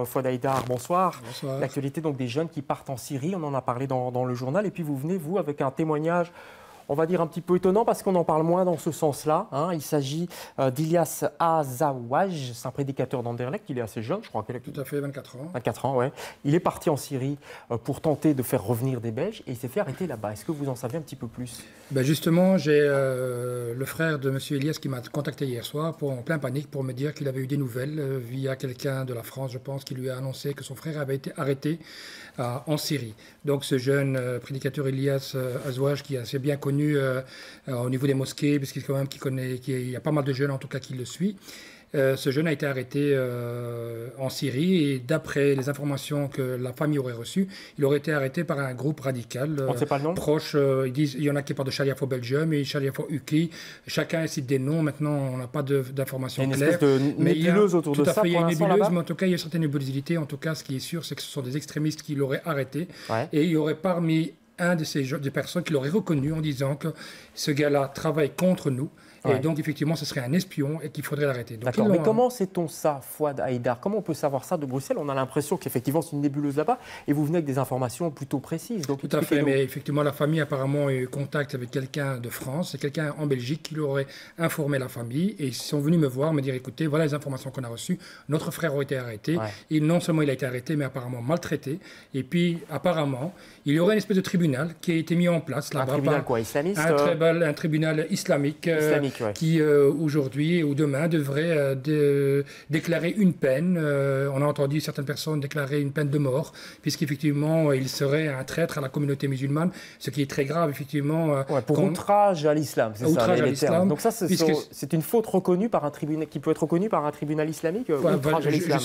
Fouad Haïdar, bonsoir. Bonsoir. L'actualité donc des jeunes qui partent en Syrie, on en a parlé dans le journal, et puis vous venez, vous, avec un témoignage, on va dire un petit peu étonnant, parce qu'on en parle moins dans ce sens-là. Il s'agit d'Ilyas Azawaj, c'est un prédicateur d'Anderlecht, il est assez jeune, je crois qu'il a Tout à fait, 24 ans. 24 ans, ouais. Il est parti en Syrie pour tenter de faire revenir des Belges, et il s'est fait arrêter là-bas. Est-ce que vous en savez un petit peu plus? Justement, j'ai le frère de M. Elias qui m'a contacté hier soir en plein panique pour me dire qu'il avait eu des nouvelles via quelqu'un de la France, je pense, qui lui a annoncé que son frère avait été arrêté en Syrie. Donc ce jeune prédicateur Ilyas Azawaj, qui est assez bien connu au niveau des mosquées, parce qu'il y a pas mal de jeunes en tout cas qui le suivent. Ce jeune a été arrêté en Syrie et d'après les informations que la famille aurait reçues, il aurait été arrêté par un groupe radical On ne sait pas le nom proche. Ils disent il y en a qui parlent de Sharia for Belgium et Sharia for UK. Chacun cite des noms. Maintenant, on n'a pas d'informations claires. Il y a une espèce de nébuleuse autour de ça. Tout à fait, il y a une nébuleuse, mais là-bas. en tout cas, il y a une certaine nébulosité. En tout cas, ce qui est sûr, c'est que ce sont des extrémistes qui l'auraient arrêté. Ouais. Et il y aurait parmi un de ces des personnes qui l'auraient reconnu en disant que ce gars-là travaille contre nous. Ouais. Et donc, effectivement, ce serait un espion et qu'il faudrait l'arrêter. D'accord, mais comment sait-on ça, Fouad Haïdar? Comment on peut savoir ça de Bruxelles? On a l'impression qu'effectivement, c'est une nébuleuse là-bas, et vous venez avec des informations plutôt précises. Donc, tout à fait, mais effectivement, la famille apparemment a eu contact avec quelqu'un de France, c'est quelqu'un en Belgique qui leur aurait informé la famille, et ils sont venus me voir, me dire, écoutez, voilà les informations qu'on a reçues, notre frère aurait été arrêté, ouais. Et non seulement il a été arrêté, mais apparemment maltraité, et puis apparemment, il y aurait une espèce de tribunal qui a été mis en place là-bas. Un tribunal quoi, islamiste? Un tribunal islamique, ouais. Qui aujourd'hui ou demain devrait déclarer une peine. On a entendu certaines personnes déclarer une peine de mort, puisqu'effectivement, il serait un traître à la communauté musulmane, ce qui est très grave, effectivement. Pour outrage à l'islam, c'est ça, outrage à l'islam. Donc ça, c'est une faute reconnue par un tribunal, qui peut être reconnue par un tribunal islamique, outrage à l'islam. Je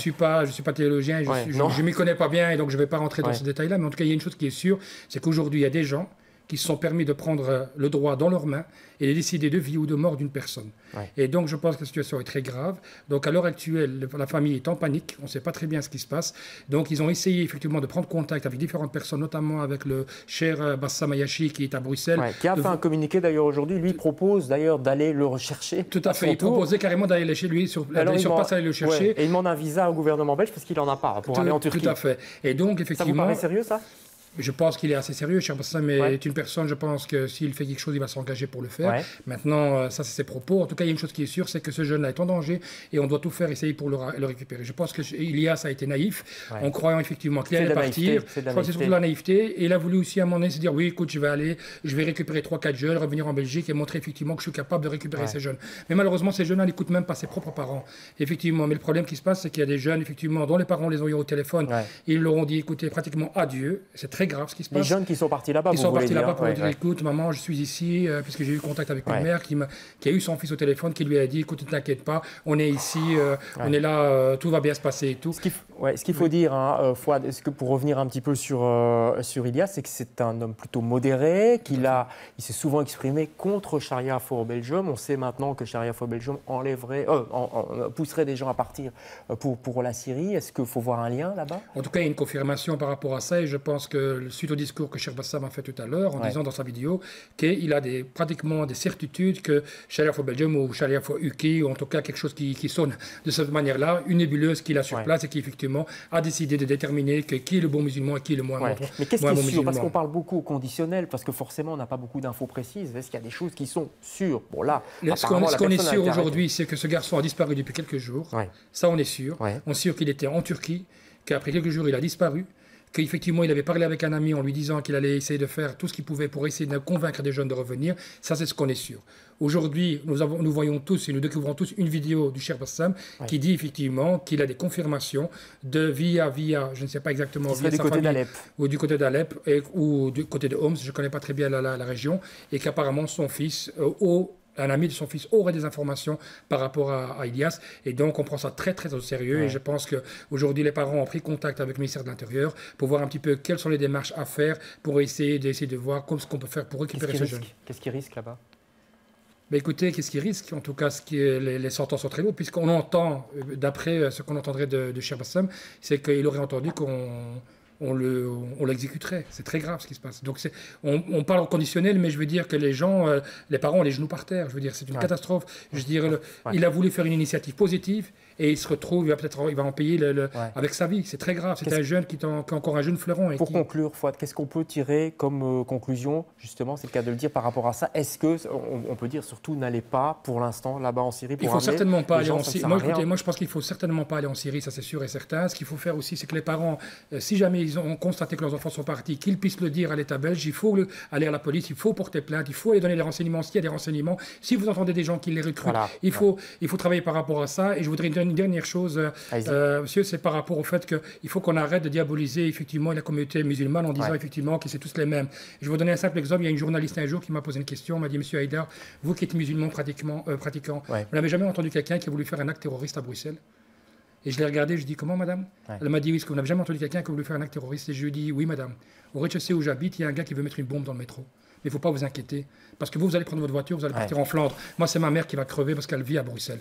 suis pas théologien, je m'y connais pas bien, et donc je ne vais pas rentrer dans ces détails-là, mais en tout cas, il y a une chose qui est sûre, c'est qu'aujourd'hui, il y a des gens qui se sont permis de prendre le droit dans leurs mains et de décider de vie ou de mort d'une personne. Ouais. Et donc, je pense que la situation est très grave. Donc, à l'heure actuelle, la famille est en panique. On ne sait pas très bien ce qui se passe. Donc, ils ont essayé effectivement de prendre contact avec différentes personnes, notamment avec le cher Bassam Ayachi qui est à Bruxelles. Ouais, qui a fait un communiqué d'ailleurs aujourd'hui. Lui propose d'ailleurs d'aller le rechercher. Tout à fait. Il proposait carrément d'aller chez lui, sur place, aller le chercher. Ouais. Et il demande un visa au gouvernement belge parce qu'il n'en a pas pour aller en Turquie. Tout à fait. Et donc, effectivement. Ça vous paraît sérieux, ça? Je pense qu'il est assez sérieux, cher Bassam est une personne, je pense que s'il fait quelque chose, il va s'engager pour le faire. Ouais. Maintenant, ça, c'est ses propos. En tout cas, il y a une chose qui est sûre, c'est que ce jeune-là est en danger et on doit tout faire, essayer pour le récupérer. Je pense que Ilyas a été naïf en croyant effectivement qu'il allait partir. Je crois que c'est surtout la naïveté. Et il a voulu aussi à un moment donné se dire, oui, écoute, je vais récupérer 3-4 jeunes, revenir en Belgique et montrer effectivement que je suis capable de récupérer ces jeunes. Mais malheureusement, ces jeunes-là n'écoutent même pas ses propres parents. Effectivement, mais le problème qui se passe, c'est qu'il y a des jeunes, effectivement, dont les parents les ont eu au téléphone. Ils leur ont dit, écoutez, pratiquement adieu. C'est très grave ce qui se passe. Qui sont partis là-bas, ils sont partis là-bas pour dire, écoute, maman, je suis ici, puisque j'ai eu contact avec une mère qui a eu son fils au téléphone, qui lui a dit, écoute, ne t'inquiète pas, on est ici, on est là, tout va bien se passer et tout. Ce qu'il faut dire, Fouad, est-ce que pour revenir un petit peu sur Ilyas, c'est que c'est un homme plutôt modéré, il s'est souvent exprimé contre Sharia for Belgium. On sait maintenant que Sharia for Belgium pousserait des gens à partir pour la Syrie. Est-ce qu'il faut voir un lien là-bas? En tout cas, il y a une confirmation par rapport à ça, et je pense que suite au discours que Cheikh Bassam a fait tout à l'heure, en disant dans sa vidéo qu'il a pratiquement des certitudes que Sharia for Belgium ou Sharia for UK, ou en tout cas quelque chose qui sonne de cette manière-là, une nébuleuse qu'il a sur place et qui effectivement a décidé de déterminer qui est le bon musulman et qui est le moins bon musulman. Mais qu'est-ce qui est sûr? Parce qu'on parle beaucoup au conditionnel, parce que forcément on n'a pas beaucoup d'infos précises. Est-ce qu'il y a des choses qui sont sûres? Bon là, ce qu'on est sûr aujourd'hui, c'est que ce garçon a disparu depuis quelques jours. Ça, on est sûr. On est sûr qu'il était en Turquie, qu'après quelques jours, il a disparu. Qu'effectivement, il avait parlé avec un ami en lui disant qu'il allait essayer de faire tout ce qu'il pouvait pour essayer de convaincre des jeunes de revenir. Ça, c'est ce qu'on est sûr. Aujourd'hui, nous voyons tous et nous découvrons tous une vidéo du cher Bassam qui dit effectivement qu'il a des confirmations via, je ne sais pas exactement, via du côté d'Alep. Ou du côté d'Alep ou du côté de Homs, je ne connais pas très bien la région, et qu'apparemment son fils, un ami de son fils aurait des informations par rapport à Ilyas, et donc on prend ça très très au sérieux, et je pense qu'aujourd'hui les parents ont pris contact avec le ministère de l'Intérieur pour voir un petit peu quelles sont les démarches à faire pour essayer de voir ce qu'on peut faire pour récupérer ce jeune. Qu'est-ce qui risque là-bas? Écoutez, qu'est-ce qui risque? En tout cas, les sentences sont très lourdes, puisqu'on entend, d'après ce qu'on entendrait de Cheikh Bassam, c'est qu'il aurait entendu on l'exécuterait. C'est très grave ce qui se passe. Donc on parle au conditionnel, mais je veux dire que les gens, les parents ont les genoux par terre. Je veux dire, c'est une catastrophe. Je veux dire, il a voulu faire une initiative positive et il se retrouve, il va en payer avec sa vie. C'est très grave. C'est un jeune qui est encore un jeune fleuron. Pour conclure, Fouad, qu'est-ce qu'on peut tirer comme conclusion, justement, c'est le cas de le dire par rapport à ça. Est-ce qu'on peut dire surtout n'allez pas pour l'instant là-bas en Syrie pour Il faut certainement pas aller en Syrie. Moi, je pense qu'il faut certainement pas aller en Syrie, ça c'est sûr et certain. Ce qu'il faut faire aussi, c'est que les parents, si jamais ils ont constaté que leurs enfants sont partis, qu'ils puissent le dire à l'État belge. Il faut aller à la police, il faut porter plainte, il faut aller donner les renseignements s'il y a des renseignements. Si vous entendez des gens qui les recrutent, il faut travailler par rapport à ça. Et je voudrais dire une dernière chose, monsieur, c'est par rapport au fait qu'il faut qu'on arrête de diaboliser effectivement la communauté musulmane en disant effectivement que c'est tous les mêmes. Je vais vous donner un simple exemple. Il y a une journaliste un jour qui m'a posé une question, m'a dit, monsieur Haïdar, vous qui êtes musulman pratiquant, vous n'avez jamais entendu quelqu'un qui a voulu faire un acte terroriste à Bruxelles? Et je l'ai regardé, je lui ai dit, comment madame? Elle m'a dit, oui, est-ce que vous n'avez jamais entendu quelqu'un qui a voulu faire un acte terroriste? Et je lui ai dit, oui madame, au rez-de-chaussée où j'habite, il y a un gars qui veut mettre une bombe dans le métro. Mais il ne faut pas vous inquiéter, parce que vous allez prendre votre voiture, vous allez partir en Flandre. Moi, c'est ma mère qui va crever parce qu'elle vit à Bruxelles.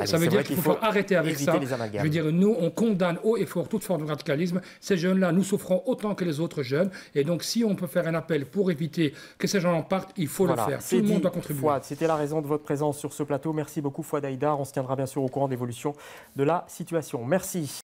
Ça veut dire qu'il faut arrêter avec ça. Je veux dire, nous, on condamne haut et fort toute forme de radicalisme. Ces jeunes-là, nous souffrons autant que les autres jeunes. Et donc, si on peut faire un appel pour éviter que ces gens en partent, il faut le faire. Tout le monde doit contribuer. Fouad, c'était la raison de votre présence sur ce plateau. Merci beaucoup, Fouad Haïdar. On se tiendra bien sûr au courant d'évolution de la situation. Merci.